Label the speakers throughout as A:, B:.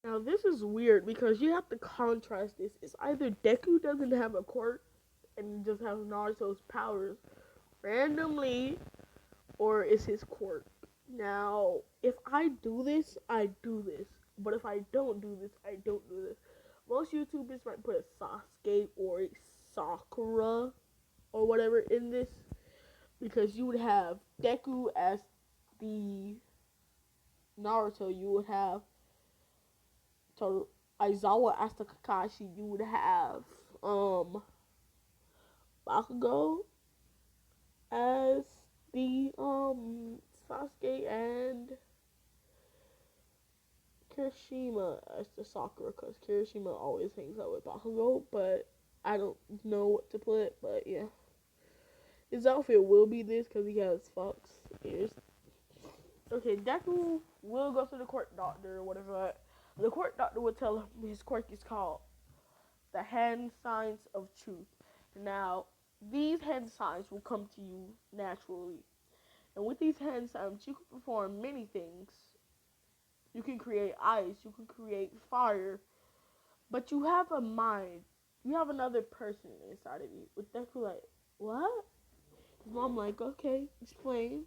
A: Now this is weird because you have to contrast this. It's either Deku doesn't have a quirk and just has Naruto's powers randomly, or it's his quirk. Now, if I do this, I do this. But if I don't do this, I don't do this. Most YouTubers might put a Sasuke or a Sakura or whatever in this because you would have Deku as the Naruto. You would have Aizawa as the Kakashi. You would have Bakugo as the Sasuke and Kirishima as the Sakura because Kirishima always hangs out with Bakugo, but I don't know what to put. But yeah, his outfit will be this because he has fox ears. Okay, Deku will go to the court doctor or whatever. The court doctor will tell him his quirk is called the hand signs of truth. Now, these hand signs will come to you naturally. And with these hand signs, you can perform many things. You can create ice, you can create fire, but you have a mind. You have another person inside of you. With Deku, like, what? His mom, like, okay, explain.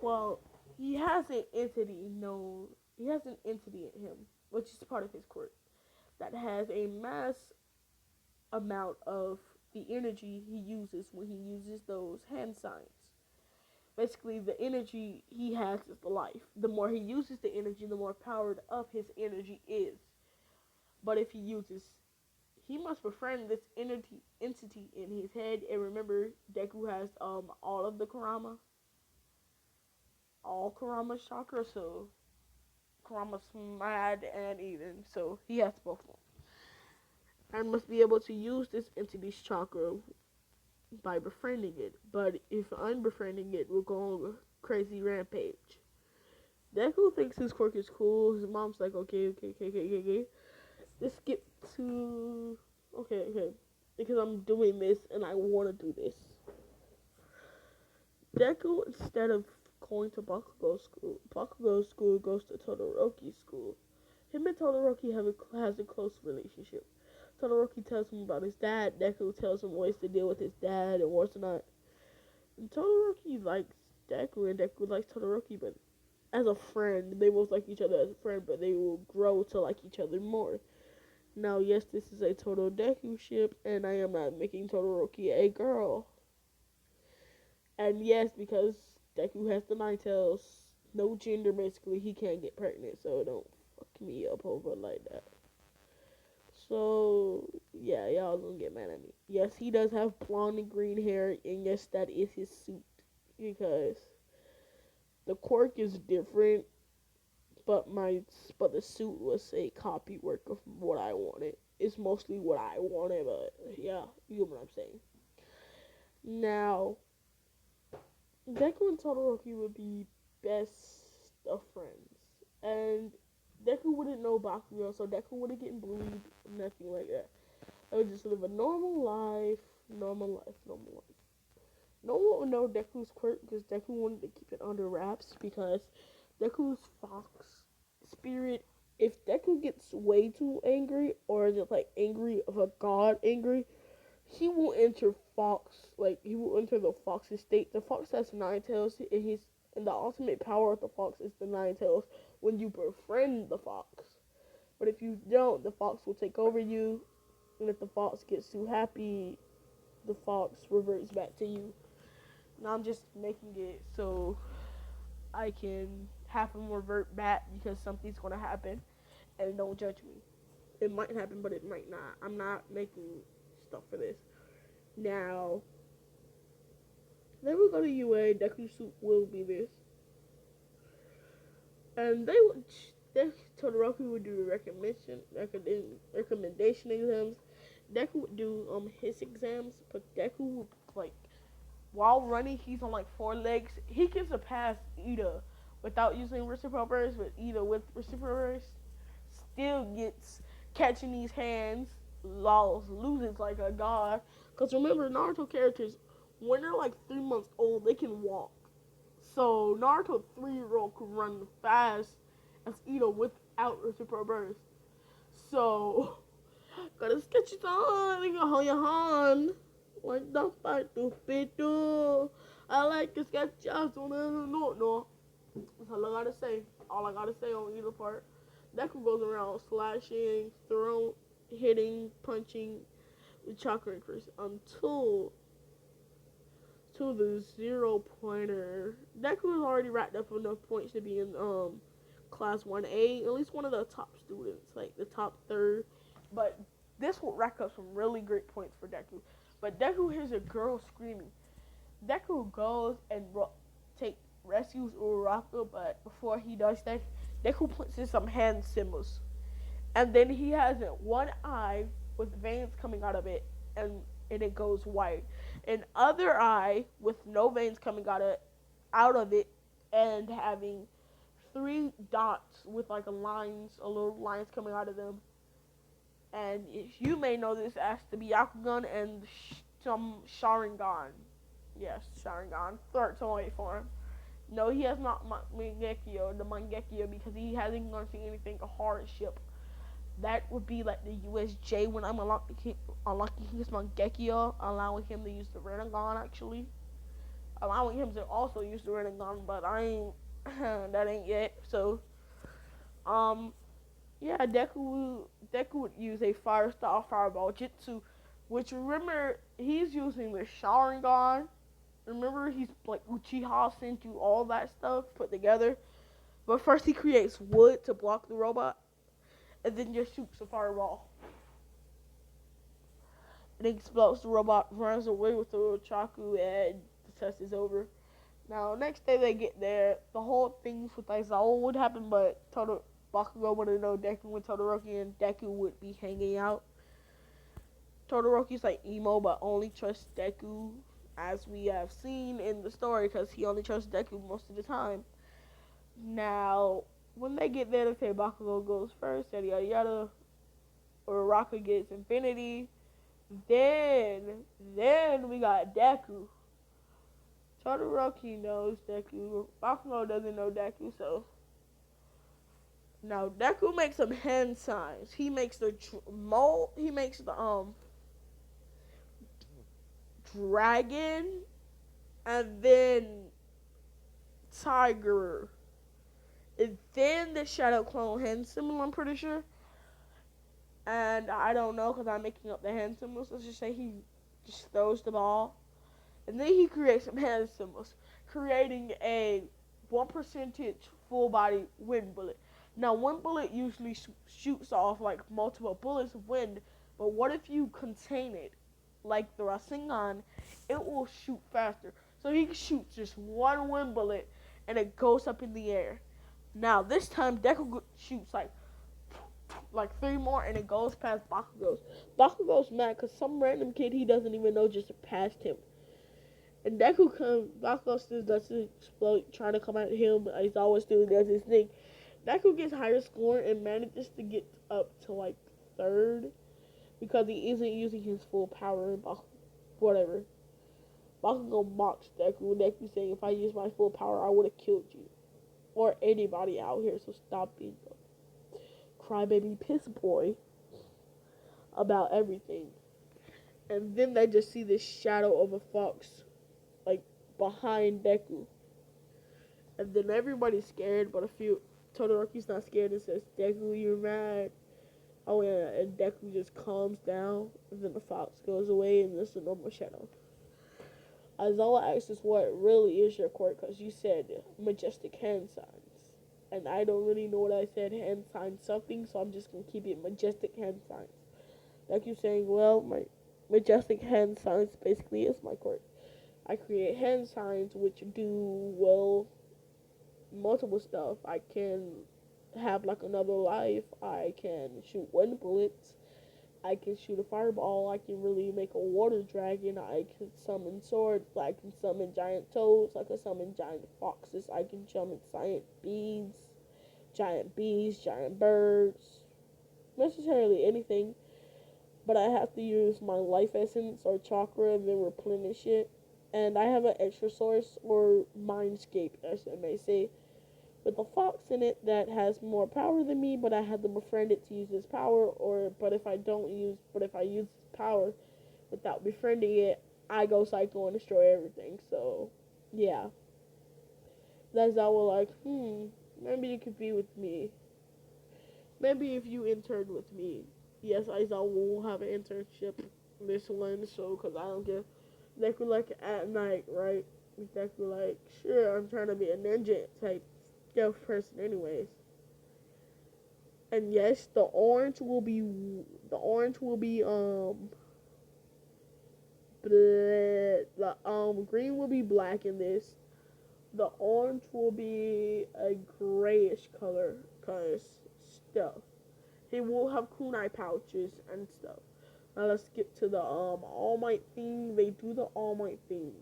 A: Well, he has an entity known. He has an entity in him, which is part of his quirk, that has a mass amount of the energy he uses when he uses those hand signs. Basically, the energy he has is the life. The more he uses the energy, the more powered up his energy is. But if he must befriend this entity in his head. And remember, Deku has all of the Kurama, all Kurama chakra. So Kurama's mad and even. So he has both of them, and must be able to use this entity's chakra by befriending it. But if unbefriending it, we'll go on a crazy rampage. Deku thinks his quirk is cool. His mom's like, okay. Let's skip to okay. Because I'm doing this and I want to do this. Deku, instead of going to Bakugo's school goes to Todoroki's school. Him and Todoroki has a close relationship. Todoroki tells him about his dad. Deku tells him ways to deal with his dad and what's not. And Todoroki likes Deku and Deku likes Todoroki, but as a friend, they both like each other as a friend, but they will grow to like each other more. Now, yes, this is a total Deku ship, and I am not making Todoroki a girl. And yes, because Deku has the Nine Tails, no gender basically, he can't get pregnant, so don't fuck me up over like that. So, yeah, y'all gonna get mad at me. Yes, he does have blonde and green hair, and yes, that is his suit. Because the quirk is different, but the suit was a copy work of what I wanted. It's mostly what I wanted, but yeah, you get what I'm saying. Now, Deku and Todoroki would be best of friends, and Deku wouldn't know Bakugo, so Deku wouldn't get bullied, nothing like that. I would just live a normal life. No one would know Deku's quirk because Deku wanted to keep it under wraps because Deku's fox spirit, if Deku gets way too angry or just like angry of a god angry, he will enter fox, like he will enter the fox's state. The fox has nine tails and the ultimate power of the fox is the nine tails when you befriend the fox. But if you don't, the fox will take over you, and if the fox gets too happy, the fox reverts back to you. Now I'm just making it so I can have him revert back because something's gonna happen, and don't judge me. It might happen, but it might not. I'm not making stuff for this. Now, then we go to UA. Deku suit will be this, and Todoroki would do the recommendation exams. Deku would do his exams, but Deku would like while running, he's on like four legs. He can surpass Ida without using reciprocal burst, but Ida with reciprocal burst still gets catching these hands, loses like a god. Because remember, Naruto characters, when they're like 3 months old, they can walk. So Naruto 3-year-old can run fast as Ida without reciprocal burst. So, gotta sketch it on. Nigga, hold your hand. Like the fight to fit to. I like to sketch out on no. That's all I gotta say. All I gotta say on either part. Deku goes around slashing, throwing, hitting, punching the chakra increase until to the 0 pointer. Deku has already racked up enough points to be in class 1A, at least one of the top students, like the top third. But this will rack up some really great points for Deku. But Deku hears a girl screaming. Deku goes and rescues Uraraka, but before he does that, Deku puts in some hand symbols. And then he has one eye with veins coming out of it, and it goes white. An other eye with no veins coming out of it, and having 3 dots with like little lines coming out of them. And you may know this as the Byakugan and some Sharingan. Yes, Sharingan. Third toy form. No, he has not the Mangekyo, because he hasn't gone to anything a hardship. That would be like the USJ when I'm unlocking his Mangekyo, allowing him to use the Rinnegan actually. Allowing him to also use the Rinnegan, but I ain't that ain't yet. So yeah, Deku would use a fire style fireball jutsu, which remember he's using the Sharingan. Remember he's like Uchiha Senju, all that stuff put together. But first he creates wood to block the robot, and then just shoots a fireball. It explodes, the robot runs away with the Chaku, and the test is over. Now, next day they get there, the whole thing with Aizawa would happen, but Bakugo would have known Deku and Todoroki, and Deku would be hanging out. Todoroki's like emo, but only trusts Deku, as we have seen in the story, because he only trusts Deku most of the time. Now, when they get there, they say Bakugo goes first, yada yada yada. Uraraka gets Infinity. Then we got Deku. Todoroki knows Deku. Bakugo doesn't know Deku, so. Now, Deku makes some hand signs. He makes the dragon, and then tiger, and then the shadow clone hand symbol, I'm pretty sure. And I don't know because I'm making up the hand symbols. Let's just say he just throws the ball. And then he creates some hand symbols, creating a 1% full body wind bullet. Now, one bullet usually shoots off like multiple bullets of wind, but what if you contain it? Like the Rasengan, it will shoot faster. So he shoots just one wind bullet, and it goes up in the air. Now, this time, Deku shoots like 3 more, and it goes past Bakugo's. Bakugo's mad because some random kid he doesn't even know just passed him. And Bakugo still does explode, trying to come at him. He's always still does his thing. Deku gets higher score and manages to get up to like 3rd because he isn't using his full power. Whatever. Bakugo mocks Deku. Deku saying, "If I used my full power, I would have killed you or anybody out here. So stop being a crybaby piss boy about everything." And then they just see this shadow of a fox like behind Deku. And then everybody's scared, but Todoroki's not scared and says, "Deku, you're mad." Oh yeah, and Deku just calms down, and then the fox goes away, and there's a normal shadow. Aizawa asks us what really is your quirk, because you said majestic hand signs. And I don't really know what I said, hand signs something, so I'm just going to keep it majestic hand signs. Deku saying, well, my majestic hand signs basically is my quirk. I create hand signs which do, well, multiple stuff. I can have like another life. I can shoot wind bullets. I can shoot a fireball. I can really make a water dragon. I can summon swords. I can summon giant toads. I can summon giant foxes. I can summon giant bees, giant birds. Necessarily anything. But I have to use my life essence or chakra and then replenish it. And I have an extra source or mindscape, as I may say, with a fox in it that has more power than me, but I had to befriend it to use its power, or but if I use its power without befriending it, I go psycho and destroy everything. So, yeah, that's how we're like, maybe you could be with me. Maybe if you intern with me, yes, Aizawa will have an internship this one, so because I don't give. They could like at night, right? They could like, sure, I'm trying to be a ninja type stealth person, anyways. And yes, the orange will be bleh, the green will be black in this. The orange will be a grayish color, cause stuff. He will have kunai pouches and stuff. Now let's skip to the All Might theme. They do the All Might theme.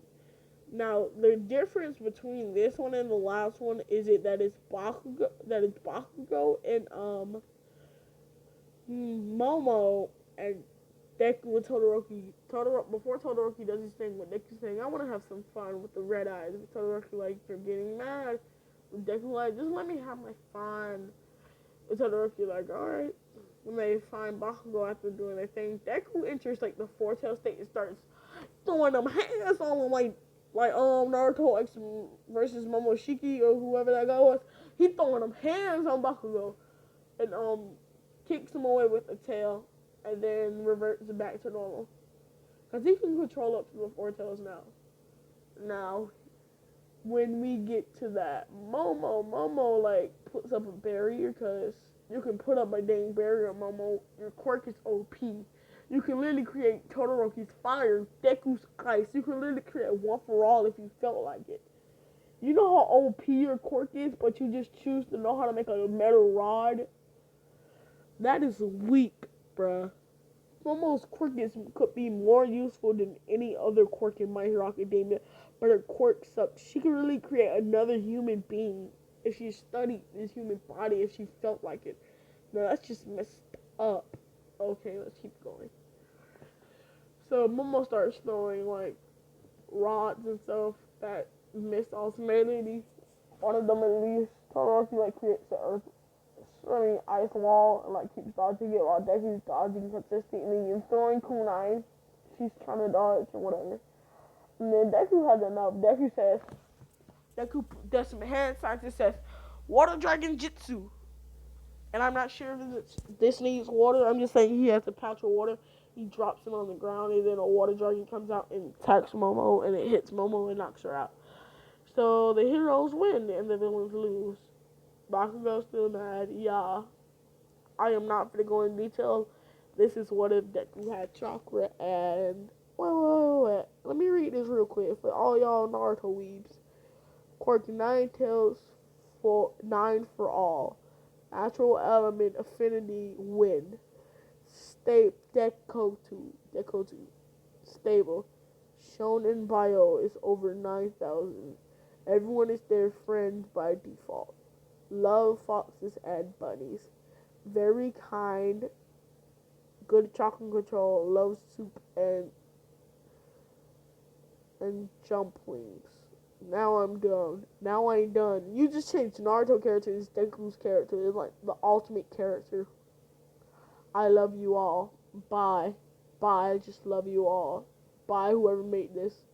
A: Now the difference between this one and the last one is Bakugo and Momo and Deku and Todoroki. Before Todoroki does his thing, when Deku's saying, "I want to have some fun with the red eyes," and Todoroki like, "You're getting mad." And Deku like, "Just let me have my fun." And Todoroki like, "All right." When they find Bakugo after doing their thing, Deku enters like the Four-Tail state and starts throwing them hands on him like Naruto X versus Momoshiki or whoever that guy was. He throwing them hands on Bakugo and kicks him away with a tail and then reverts back to normal. Cause he can control up to the four tails now. Now, when we get to that, Momo like puts up a barrier cause you can put up a dang barrier, Momo. Your quirk is OP. You can literally create Todoroki's fire, Deku's ice. You can literally create one for all if you felt like it. You know how OP your quirk is, but you just choose to know how to make a metal rod? That is weak, bruh. Momo's quirk could be more useful than any other quirk in My Hero Academia, but her quirk sucks. She could really create another human being if she studied this human body, if she felt like it. No, that's just messed up. Okay, let's keep going. So Momo starts throwing like rods and stuff that miss ultimately. One of them at least. Todoroki like creates the earth ice wall and like keeps dodging it while Deku's dodging consistently and throwing kunai. She's trying to dodge or whatever. And then Deku has enough. Deku does some hand signs and says, "Water Dragon Jutsu." And I'm not sure if this needs water. I'm just saying he has a pouch of water. He drops it on the ground, and then a water dragon comes out and attacks Momo, and it hits Momo and knocks her out. So the heroes win, and the villains lose. Bakugo's still mad. Yeah, I am not going to go in detail. This is what if Deku had chakra, and wait. Let me read this real quick for all y'all Naruto weebs. Quirk 9 tails for 9 for all. Natural element affinity win. Dekotu. Stable. Shown in bio is over 9,000. Everyone is their friend by default. Love foxes and bunnies. Very kind. Good chocolate control. Loves soup and jumplings. Now I'm done. Now I ain't done. You just changed Naruto character to Deku's character. It's like the ultimate character. I love you all. Bye. Bye. I just love you all. Bye, whoever made this.